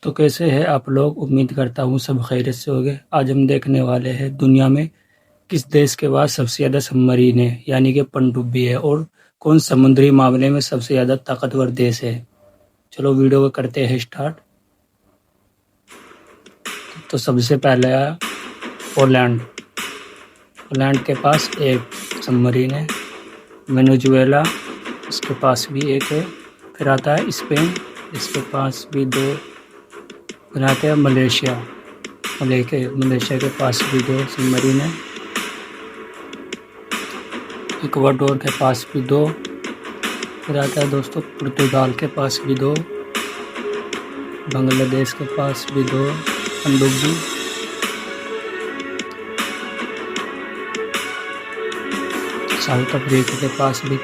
तो कैसे हैं आप लोग? उम्मीद करता हूँ सब खैरियत से होंगे। आज हम देखने वाले हैं दुनिया में किस देश के पास सबसे ज़्यादा सबमरीन है, यानी कि पनडुब्बी है, और कौन समुद्री मामले में सबसे ज़्यादा ताकतवर देश है। चलो वीडियो को करते हैं स्टार्ट। तो सबसे पहले आया पोलैंड। पोलैंड के पास एक सबमरीन है। वेनेजुएला, इसके पास भी एक है। फिर आता है स्पेन, इसके पास भी दो। फिर आता है मलेशिया, मलेशिया के पास भी दो सबमरीन है। इक्वाडोर के पास भी दो। फिर आता है दोस्तों पुर्तगाल के पास भी दो। बांग्लादेश के पास भी दो पनडुब्बी। साउथ अफ्रीका के पास भी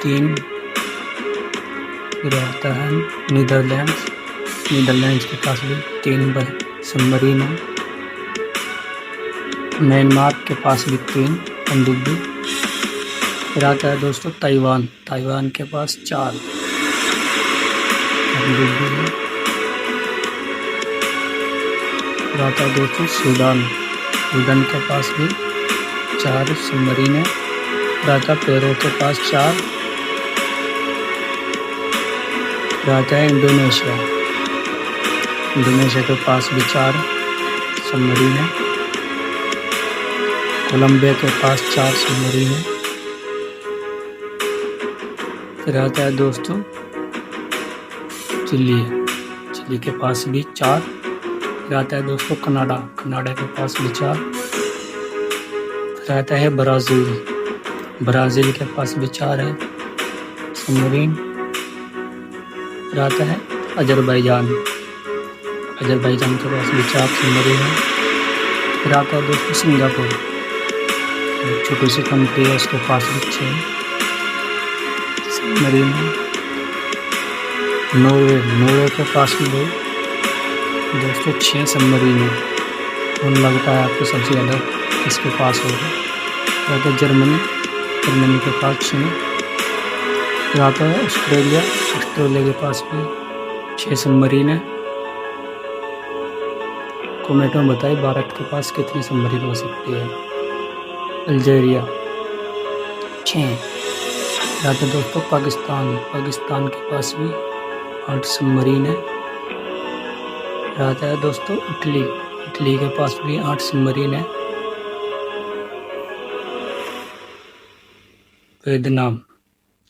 3। फिर आता है नीदरलैंड्स के पास भी 3 सबमरीन है। म्यांमार के पास भी 3 पनडुब्बी। फिर आता है दोस्तों ताइवान के पास 4 पनडुब्बी है। फिर आता है दोस्तों सूडान के पास भी 4 सबमरीन है। फिर आता है पेरू के पास 4। फिर आता है इंडोनेशिया के पास भी 4 सबमरीन है। कोलंबिया के पास 4 सबमरीन है। फिर आता है दोस्तों चिली के पास भी 4। फिर आता है दोस्तों कनाडा के पास भी 4। फिर आता है ब्राज़ील के पास भी 4 है सबमरीन। फिर आता है अजरबैजान के पास भी 4 सबमरीन है। फिर आता है दोस्तों सिंगापुर, छोटी सी कंट्री है, उसके पास भी 6 सबमरीन है। नॉर्वे के पास भी दोस्तों 6 सबमरीन है। कौन लगता है आपको सबसे ज़्यादा किसके पास होगा? फिर आता है जर्मनी के पास 6। फिर आता है ऑस्ट्रेलिया के पास भी 6 सबमरीन है। कमेंट में बताइए भारत के पास कितनी सबमरीन हो सकती है। अल्जीरिया 6। फिर आता है दोस्तों पाकिस्तान के पास भी 8 सबमरीन है। फिर आता है दोस्तों इटली के पास भी 8 सबमरीन है। वियतनाम,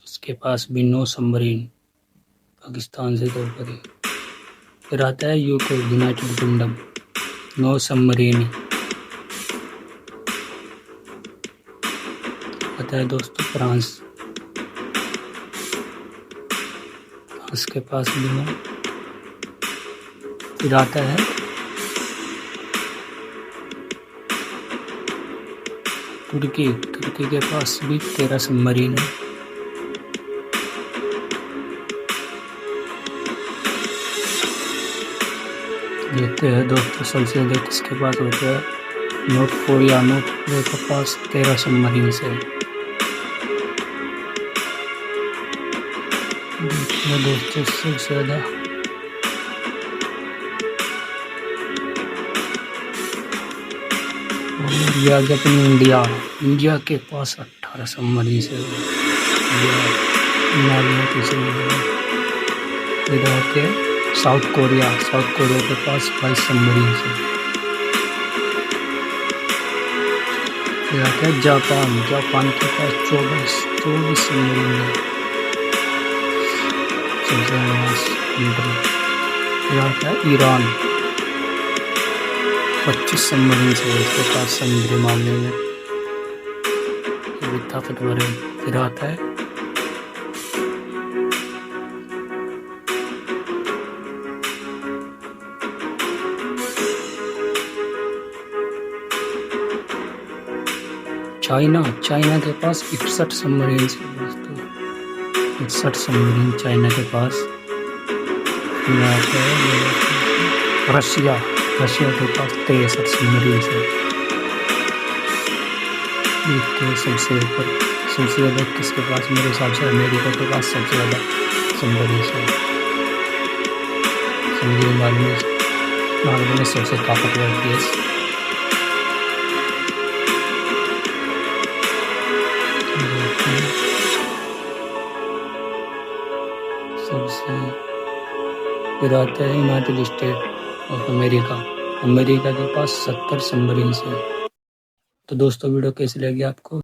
उसके पास भी 9 सबमरीन, पाकिस्तान से 2 बड़ी। फिर आता है यूके, यूनाइटेड किंगडम, 9 सबमरीन। आता है दोस्तों फ्रांस के पास भी 9। फिर आता है तुर्की के पास भी 13 सबमरीन है। देखते हैं दोस्तों सबसे ज़्यादा किसके पास होता है। नॉर्थ कोरिया के पास 13 सबमरीन है। देखते हैं दोस्तों सबसे ज़्यादा इंडिया के पास 18 सबमरीन है। फिर आते साउथ कोरिया के पास 22 सबमरीन है। फिर आता है जापान के पास 24 सबमरीन है। फिर आता है ईरान, 25 सबमरीन है उसके पास समुद्री मामले में, ये भी ताकतवर है। फिर आता है चाइना के पास 61 सबमरीन है दोस्तों, 61 सबमरीन चाइना के पास। फिर आता है रशिया के पास 63 सबमरीन है। सबसे ज़्यादा किसके पास? मेरे हिसाब से अमेरिका के पास सबसे ज़्यादा सबमरीन है। मुझे मालूम है सबसे ताकतवर देश। सबसे फिर आता है United state of America. America के पास 70 सबमरीन्स है। तो दोस्तों वीडियो कैसी लगी आपको?